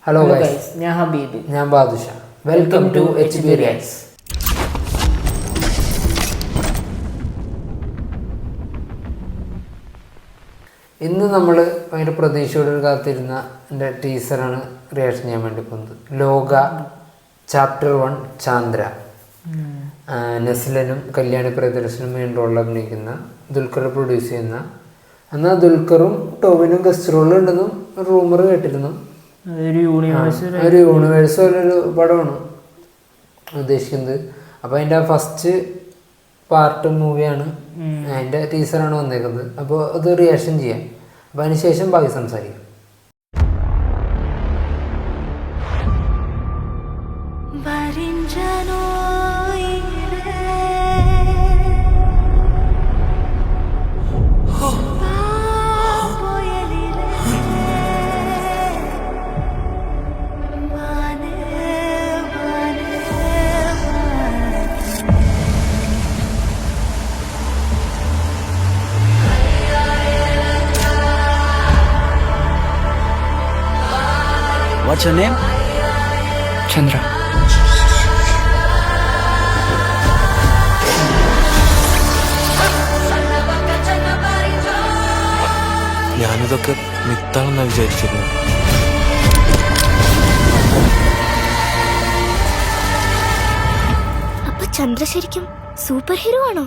Hello guys, ഞാൻ ഹബീബ്. ഞാൻ Badusha. Welcome to HB Reacts. ഇന്ന് നമ്മൾ ഭയങ്കര പ്രതീക്ഷയോട് കാത്തിരുന്ന എൻ്റെ ടീസറാണ് റിയാക്ഷൻ ചെയ്യാൻ വേണ്ടി പോകുന്നത്. ലോക ചാപ്റ്റർ 1 ചാന്ദ്ര. നസ്ലനും കല്യാണി പ്രിയദർശനും മെയിൻ റോളിൽ അഭിനയിക്കുന്ന, ദുൽഖർ പ്രൊഡ്യൂസ് ചെയ്യുന്ന, എന്നാൽ ദുൽഖറും ടോവിനും ഗസ്റ്റ് റോളിൽ ഉണ്ടെന്നും റൂമർ കേട്ടിരുന്നു. ഒരു യൂണിവേഴ്സ് പോലൊരു പടമാണ് ഉദ്ദേശിക്കുന്നത്. അപ്പോൾ അതിൻ്റെ ഫസ്റ്റ് പാർട്ട് മൂവിയാണ്, അതിൻ്റെ ടീസറാണ് വന്നേക്കുന്നത്. അപ്പോൾ അത് റിയാക്ഷൻ ചെയ്യാം. അപ്പോൾ അതിന് ശേഷം ബാക്കി സംസാരിക്കാം. What's your name? Chandra. ഞാനിതൊക്കെ മിത്താണെന്നാണ് വിചാരിച്ചിരുന്നത്. അപ്പൊ ചന്ദ്ര ശരിക്കും സൂപ്പർ ഹീറോ ആണോ?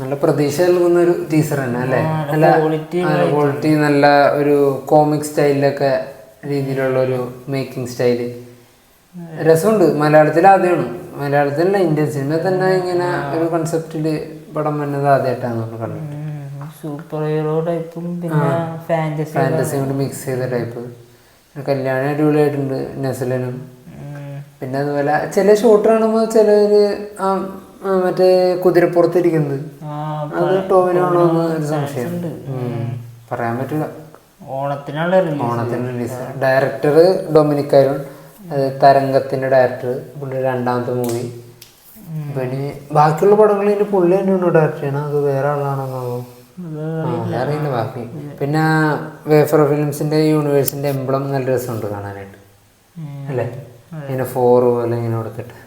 നല്ല പ്രതീക്ഷ നൽകുന്ന ഒരു ടീസർ തന്നെ അല്ലേ? നല്ല ക്വാളിറ്റി, നല്ല ഒരു കോമിക് സ്റ്റൈലിലൊക്കെ രീതിയിലുള്ള ഒരു മേക്കിംഗ് സ്റ്റൈല് രസമുണ്ട്. മലയാളത്തിൽ ആദ്യമാണ്, മലയാളത്തിലല്ല ഇന്ത്യൻ സിനിമ തന്നെ ഇങ്ങനെ ഒരു കൺസെപ്റ്റിൽ പടം വന്നത് ആദ്യമായിട്ടാണ് നമ്മൾ കണ്ടിട്ട്. സൂപ്പർ ഹീറോ ടൈപ്പും പിന്നെ ഫാന്റസി കൊണ്ട് മിക്സ് ചെയ്ത ടൈപ്പ്. കല്യാണം അടിപൊളിയായിട്ടുണ്ട്, നസ്ലനും. പിന്നെ അതുപോലെ ചില ഷോട്ട് കാണുമ്പോൾ ചിലര് മറ്റേ കുതിരപ്പുറത്തിരിക്കുന്നത് അത് ടോവിനാണോ എന്ന് ഒരു സംശയം. പറയാൻ പറ്റില്ല. ഓണത്തിന് റിലീസ്. ഡയറക്ടർ ഡൊമിനിക് അരുൺ, തരംഗത്തിന്റെ ഡയറക്ടർ. പുള്ളി രണ്ടാമത്തെ മൂവി. പിന്നെ ബാക്കിയുള്ള പടങ്ങളിൽ പുള്ളി തന്നെയാണോ ഡയറക്ടർ ചെയ്യണം, അത് വേറെ ആളാണെന്നാവോ അറിയില്ല ബാക്കി. പിന്നെ വേഫർ ഫിലിംസിന്റെ യൂണിവേഴ്സിന്റെ എംബ്ലം നല്ല രസമുണ്ട് കാണാനായിട്ട് അല്ലേ? ഇങ്ങനെ 4 പോലെ ഇങ്ങനെ കൊടുത്തിട്ട്.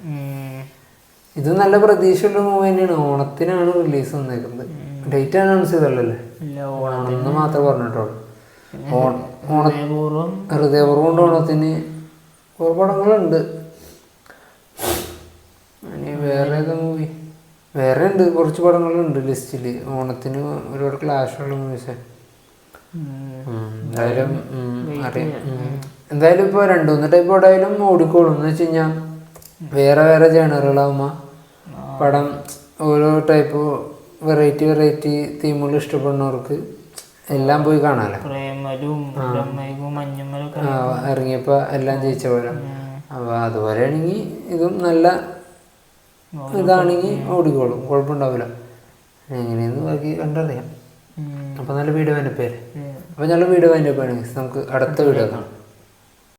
ഇത് നല്ല പ്രതീക്ഷയുള്ള മൂവി തന്നെയാണ്. ഓണത്തിനാണ് റിലീസ് വന്നേക്കുന്നത്. ഡേറ്റ് അനൗൺസ് ചെയ്തല്ലേ? ഓണമെന്ന് മാത്രമേ പറഞ്ഞിട്ടുള്ളൂ. ഹൃദയപൂർവ്വം കൊണ്ട് ഓണത്തിന് കുറേ പടങ്ങളുണ്ട്. ഇനി വേറെ ഏതാ മൂവി? വേറെ ഉണ്ട്, കുറച്ച് പടങ്ങളുണ്ട് ലിസ്റ്റിൽ. ഓണത്തിന് ഒരുപാട് ക്ലാഷുള്ള മൂവീസ്. എന്തായാലും അറിയാം. എന്തായാലും ഇപ്പോൾ 2-3 ടൈപ്പ് പടമായാലും ഓടിക്കോളും. എന്ന് വെച്ച് കഴിഞ്ഞാൽ വേറെ വേറെ ജേണറുകളാകുമ്പോൾ പടം ഓരോ ടൈപ്പ് വെറൈറ്റി തീമുകൾ ഇഷ്ടപ്പെടുന്നവർക്ക് എല്ലാം പോയി കാണാമല്ലോ. ഇറങ്ങിയപ്പോൾ എല്ലാം ജയിച്ച പോലെ. അപ്പോൾ അതുപോലെയാണെങ്കിൽ ഇതും നല്ല ഇതാണെങ്കിൽ ഓടിക്കോളും, കുഴപ്പമുണ്ടാവില്ല. എങ്ങനെയെന്ന് ബാക്കി കണ്ടറിയാം. അപ്പോൾ നല്ല വീഡിയോ അതിൻ്റെ പേര്. അപ്പോൾ നല്ല വീഡിയോ അതിൻ്റെ പേര്. നമുക്ക് അടുത്ത വീഡിയോ കാണാം.